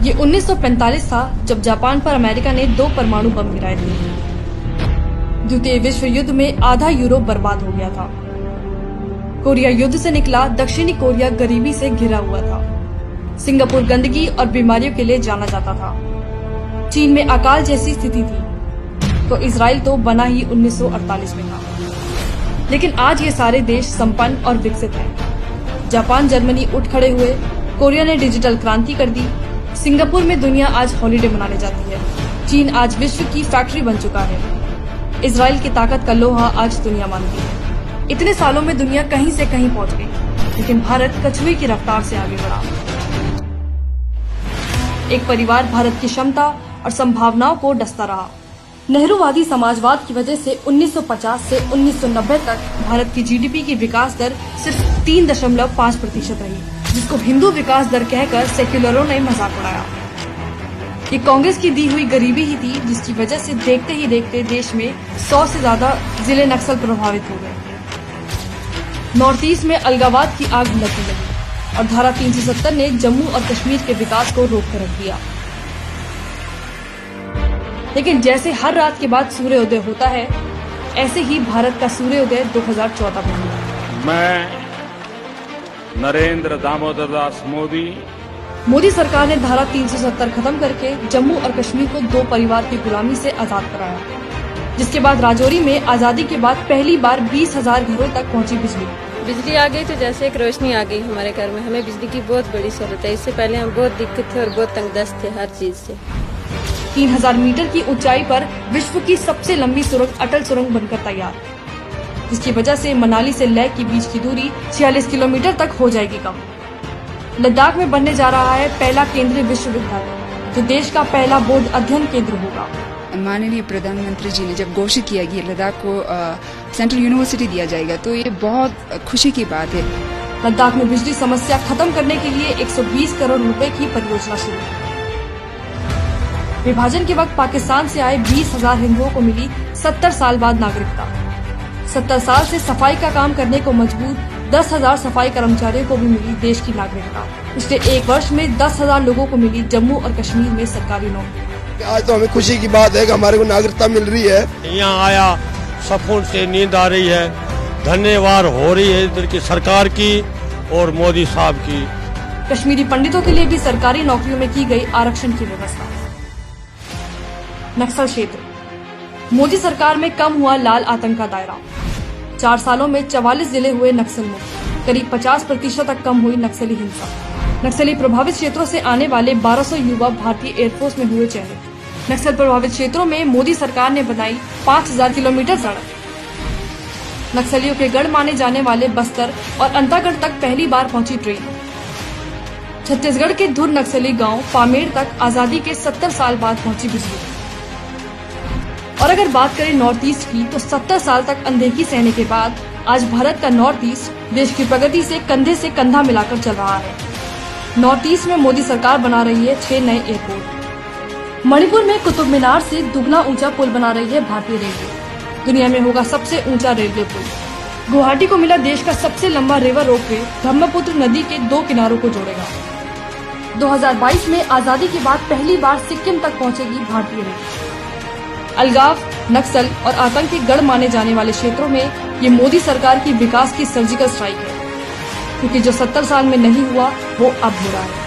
ये 1945 था जब जापान पर अमेरिका ने 2 परमाणु बम गिराए थे। द्वितीय विश्व युद्ध में आधा यूरोप बर्बाद हो गया था। कोरिया युद्ध से निकला दक्षिणी कोरिया गरीबी से घिरा हुआ था। सिंगापुर गंदगी और बीमारियों के लिए जाना जाता था। चीन में अकाल जैसी स्थिति थी, तो इजराइल तो बना ही 1948 में था। लेकिन आज ये सारे देश संपन्न और विकसित हैं। जापान जर्मनी उठ खड़े हुए, कोरिया ने डिजिटल क्रांति कर दी, सिंगापुर में दुनिया आज हॉलिडे मनाने जाती है, चीन आज विश्व की फैक्ट्री बन चुका है, इजराइल की ताकत का लोहा आज दुनिया मानती है। इतने सालों में दुनिया कहीं से कहीं पहुंच गई, लेकिन भारत कछुए की रफ्तार से आगे बढ़ा। एक परिवार भारत की क्षमता और संभावनाओं को डसता रहा। नेहरूवादी समाजवाद की वजह से 1950 से 1990 तक भारत की जीडीपी की विकास दर सिर्फ 3.5% रही, जिसको हिंदू विकास दर कहकर सेक्युलरों ने मजाक उड़ाया। ये कांग्रेस की दी हुई गरीबी ही थी, जिसकी वजह से देखते ही देखते देश में 100 से ज्यादा जिले नक्सल प्रभावित हो गए। नॉर्थ ईस्ट में अलगाववाद की आग भड़कने लगी और धारा 370 ने जम्मू और कश्मीर के विकास को रोक कर रख दिया। लेकिन जैसे हर रात के बाद सूर्योदय होता है, ऐसे ही भारत का सूर्योदय 2014 में हुआ। मैं नरेंद्र दामोदर दास मोदी सरकार ने धारा 370 खत्म करके जम्मू और कश्मीर को 2 परिवार की गुलामी से आजाद कराया, जिसके बाद राजौरी में आजादी के बाद पहली बार 20,000 घरों तक पहुंची बिजली आ गई तो जैसे एक रोशनी आ गई हमारे घर में। हमें बिजली की बहुत बड़ी सहूलत है। इससे पहले हम बहुत दिक्कत थे और बहुत तंगदस्त थे हर चीज से। 3000 मीटर की ऊंचाई पर विश्व की सबसे लंबी सुरंग अटल सुरंग बनकर तैयार, जिसकी वजह से मनाली से लेह के बीच की दूरी 46 किलोमीटर तक हो जाएगी कम। लद्दाख में बनने जा रहा है पहला केंद्रीय विश्वविद्यालय, जो देश का पहला बोर्ड अध्ययन केंद्र होगा। माननीय प्रधानमंत्री जी ने जब घोषित किया कि लद्दाख को सेंट्रल यूनिवर्सिटी दिया जाएगा, तो ये बहुत खुशी की बात है। लद्दाख में बिजली समस्या खत्म करने के लिए 120 करोड़ रुपए की परियोजना शुरू। विभाजन के वक्त पाकिस्तान से आए 20,000 हिंदुओं को मिली 70 साल बाद नागरिकता। 70 साल से सफाई का काम करने को मजबूर 10,000 सफाई कर्मचारियों को भी मिली देश की नागरिकता। पिछले 1 वर्ष में 10,000 लोगों को मिली जम्मू और कश्मीर में सरकारी नौकरी। आज तो हमें खुशी की बात है कि हमारे को नागरिकता मिल रही है। यहाँ आया सुकून से नींद आ रही है। धन्यवाद हो रही है इधर की सरकार की और मोदी साहब की। कश्मीरी पंडितों के लिए भी सरकारी नौकरियों में की गई आरक्षण की व्यवस्था। नक्सल क्षेत्र, मोदी सरकार में कम हुआ लाल आतंक का दायरा। 4 सालों में 44 जिले हुए नक्सल मुक्त, करीब 50% तक कम हुई नक्सली हिंसा। नक्सली प्रभावित क्षेत्रों से आने वाले 1200 युवा भारतीय एयरफोर्स में हुए चयनित। नक्सल प्रभावित क्षेत्रों में मोदी सरकार ने बनाई 5000 किलोमीटर सड़क। नक्सलियों के गढ़ माने जाने वाले बस्तर और अंतागढ़ तक पहली बार पहुंची ट्रेन। छत्तीसगढ़ के धुर नक्सली गांव पामेड़ तक आजादी के 70 साल बाद पहुंची बिजली। और अगर बात करें नॉर्थ ईस्ट की, तो 70 साल तक अनदेखी सहने के बाद आज भारत का नॉर्थ ईस्ट देश की प्रगति से कंधा मिलाकर चल रहा है। नॉर्थ ईस्ट में मोदी सरकार बना रही है 6 नए एयरपोर्ट। मणिपुर में कुतुब मीनार से दुगना ऊंचा पुल बना रही है भारतीय रेलवे। दुनिया में होगा सबसे ऊंचा रेलवे पुल। गुवाहाटी को मिला देश का सबसे लंबा रिवर रोपवे, ब्रह्मपुत्र नदी के 2 किनारों को जोड़ेगा। 2022 में आजादी के बाद पहली बार सिक्किम तक पहुंचेगी भारतीय रेल। अलगाव, नक्सल और आतंक के गढ़ माने जाने वाले क्षेत्रों में ये मोदी सरकार की विकास की सर्जिकल स्ट्राइक है, क्योंकि जो 70 साल में नहीं हुआ वो अब हो रहा है।